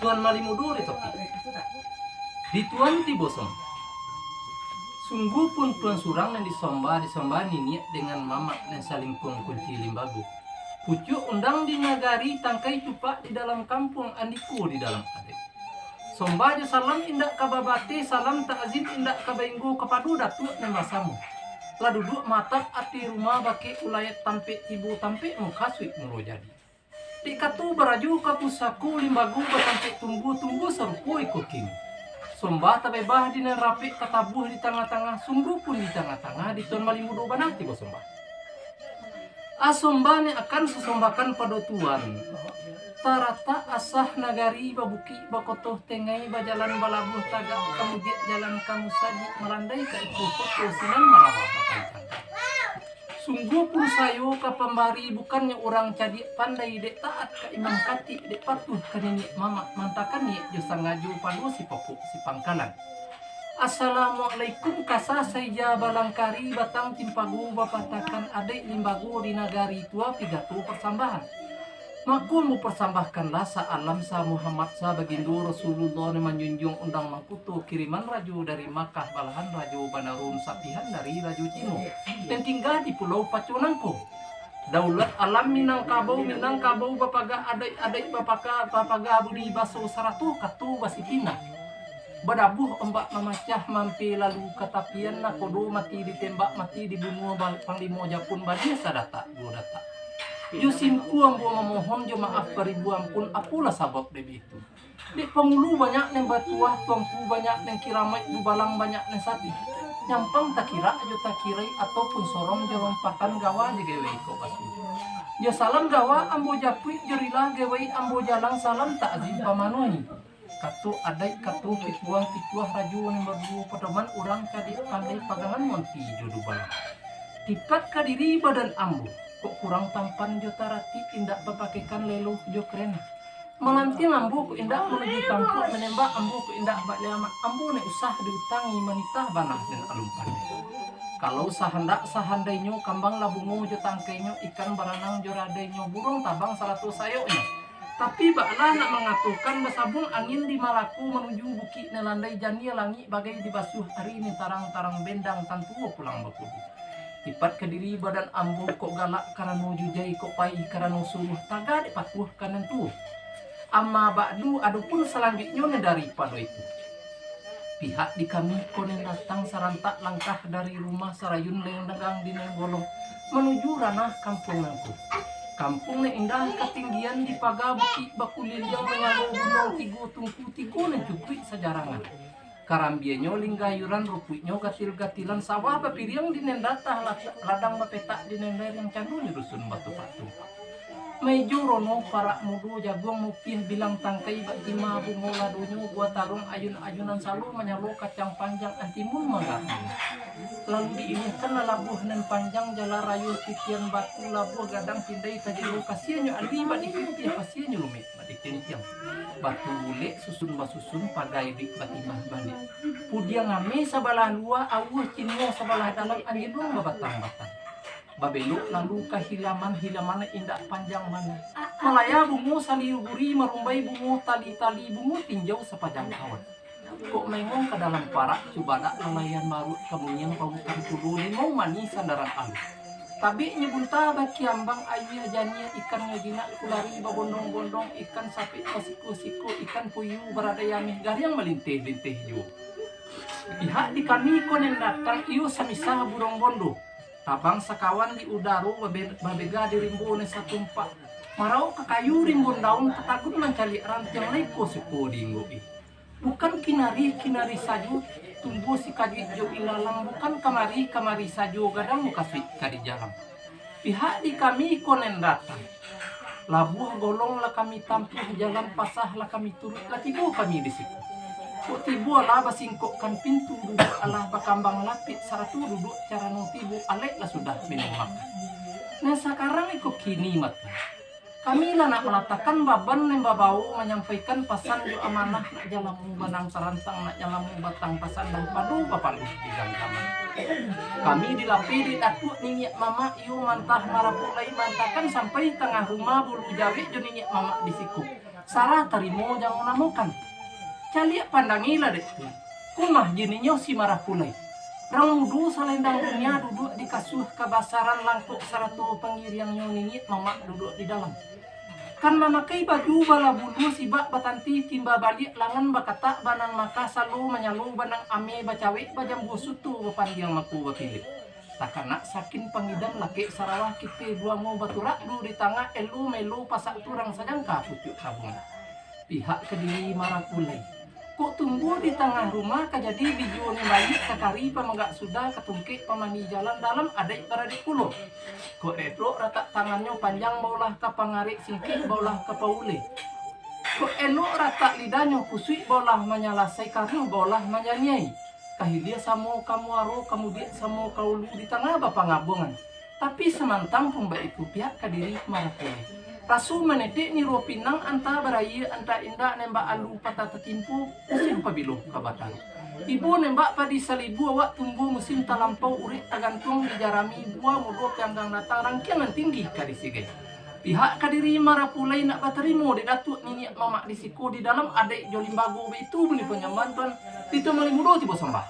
Tuan Malimudo topi di tuan ti bosong sungguh pun tuan surang yang disomba nini dengan mamak dan saling kunci limbagu pucuk undang di nagari tangkai cupak di dalam kampung andiku di dalam adik somba aja salam indak kababate salam takzim indak kabainggu kepadu datuk dan masamu lah duduk matap ati rumah bake ulayat tampe tibu tampe mukaswik mulu jadi di katu beraju kapusaku limbagu batampe tunggu serupui kokim somba tabebah di rapi katabuh di tengah-tengah sungguh pun di tengah-tengah di tuan Malimudo banati bos somba asomba ne akan sesombakan pada tuan tarata asah nagari babuki bakotoh tengai bajalan balabuh tagak kemudian jalan kamu saji melandai ke ikut foto sinan marawah sungguh pun sayo ka pembari bukannya orang cadi pandai dek taat ka imam kati dek patuh ka nenek mama mantakan ye jo sangaju padu si pokok si pangkalan. Assalamualaikum kasa saya balangkari batang timpagu bapatakan adik limbagu di nagari tua pidato persambahan. Makun mu persambahkanlah sa alam sa Muhammad sa bagindu Rasulullah ne manjunjung undang mangkuto kiriman raju dari Makkah balahan raju Banarun sapihan dari raju Cino dan tinggal di pulau Pacunangko. Daulat alam Minangkabau bapaga adik bapaga budi baso saratu katu basitina. Badabuh embak memacah mampi lalu katapian nakodo mati ditembak mati dibunuh panglimo japun badia sadata dua data. Yusimku ambo memohon jo maaf beribu ampun apulah sabab debi itu. Di pengulu banyak yang batuah tuangku banyak yang kiramai dubalang banyak yang sati. Nyampang tak kira jo tak kirai ataupun sorong jo lompatan gawa je gewe ko basu. Jo salam gawa ambo japui jo rila gewe ambo jalang salam takzim pamanui. Katu adai katu pituah raju yang berdua pedoman orang kadi pandai pagangan monti jo dubalang. Tipat kadiri badan ambo. Kok kurang tampan jo tarati indak berpakaikan lelo jo keren melanting ambu ku indak menuju kampung menembak ambu ku indak bak leamat ambu ne usah diutangi menitah banah dan alumpan kalau sahandainya kambang labungu jo tangkainya ikan baranang jo radainya burung tabang salatu sayoknya tapi baklah nak mengaturkan basabung angin di Malaku menuju bukit nelandai jania langi bagai dibasuh hari ini tarang-tarang bendang tantu pulang bakudu. Tipat kediri badan ambo kok galak karena jujai kok pai karena suruh taga dipatuh kanan tu. Amma ba'du adapun selanjutnya daripada itu. Pihak di kami konen datang sarantak langkah dari rumah sarayun leng dagang di Nenggolong menuju ranah kampung nangku. Kampung ne indah ketinggian di paga bukit bakulil yang mengalu gunung tigo tungku tigo ne cupik sejarangan. Karambienyo linggayuran rupuitnyo gatil-gatilan sawah bapiriang di nendatah ladang bapetak di nender yang candu di rusun batu-batu. Meju rono para mudu jagung mupih bilang tangkai batima bungo ladunyo buat tarung ayun-ayunan salu menyalu kacang panjang antimun mengaku. Lalu diinginkan labuh nan panjang jala rayu titian batu labuh gadang pindai tajiru kasianyo albi badi pipih kasianyo lumit badi tiang batu bule susun basusun pagai dik batimah balik. Pudia ngame sabalah lua awuh cinyo sabalah dalam anjidung babatang-batang. Babeluk lalu kehilaman indah panjang mana. Malaya bungu saliuburi merumbai bungu tali-tali bungu tinjau sepanjang kawan. Kok mengong ke dalam parak cubada nelayan marut kemunyang pabukan kudu limau manis sandaran alus. Tabi nyebunta baki ambang ayah jania ikan ngegina kulari babondong-bondong ikan sapi pasiku-siku ikan puyuh berada yamih gariang melintih-lintih ju. Pihak di kami konen datang iyo samisah burung bondo. Abang sakawan di udaru babega di rimbo ne satumpak. Marau ke kayu rimbun daun ketakut mencari rantiang leko siku dinggo. Bukan kinari saja tumbuh si kaju hijau ilalang, bukan kamari saja gadang mukasih kadi jalan. Pihak di kami konen datang. Labuh golong lah kami tampuh jalan pasah lah kami turut lah tibu kami di situ. Kok tibu lah basingkokkan pintu duduk alah bakambang lapit saratu duduk cara nung tibu alek lah sudah minum makan. Nah sekarang ikut kini mata. Kami lah nak meletakkan baban yang babau menyampaikan pesan jo amanah nak jalamu banang serantang nak jalamu batang pasan dah padu papalu di gangkaman. Kami dilapi di datuk ninyak mama iu mantah marapulai mantakan sampai tengah rumah bulu jawi jo ninyak mama di siku. Sarah tarimo jangan namukan. Caliak pandangilah dek tu. Kumah jeninya si marapulai. Rang mudu selendang dunia duduk di kasuh kebasaran langkuk saratu pengiriang ninyak mama duduk di dalam. Kan memakai baju bala bulu sibak batanti timba balik langan bakata banang maka selalu menyalu banang ame bacawe bajam busut tu bapandiang maku bapilih. Takana sakin pangidam laki sarawah kita dua mau baturak du di tangah elu melu pasak turang sajangka pucuk tabung. Pihak kediri marapulai. Kok tunggu di tengah rumah kajadi bijuan balik kakari pamenggak sudah ketungkik pemani jalan dalam adik beradik kulo. Kok elok rata tangannya panjang baulah ke pangarik singkik baulah ke paule. Kok elok rata lidahnya kusui baulah menyalasai karnu baulah menyanyai. Kahilia samo kamu aro kamu dia samo kaulu di tengah bapak ngabongan. Tapi semantang pembak itu pihak kadiri marapulai. Rasul menetik ni pinang anta beraya anta indak nembak alu patah tertimpu musim pabilo kabatan. Ibu nembak padi salibu awak tunggu musim talampau urik tagantung di jarami buah mudo pianggang datang rangkiangan tinggi kadisigai. Pihak kadiri marapulai nak baterimo di datuk nini mamak di siku di dalam adik jolimbago itu beli penyambantuan itu melimudo tiba sembah.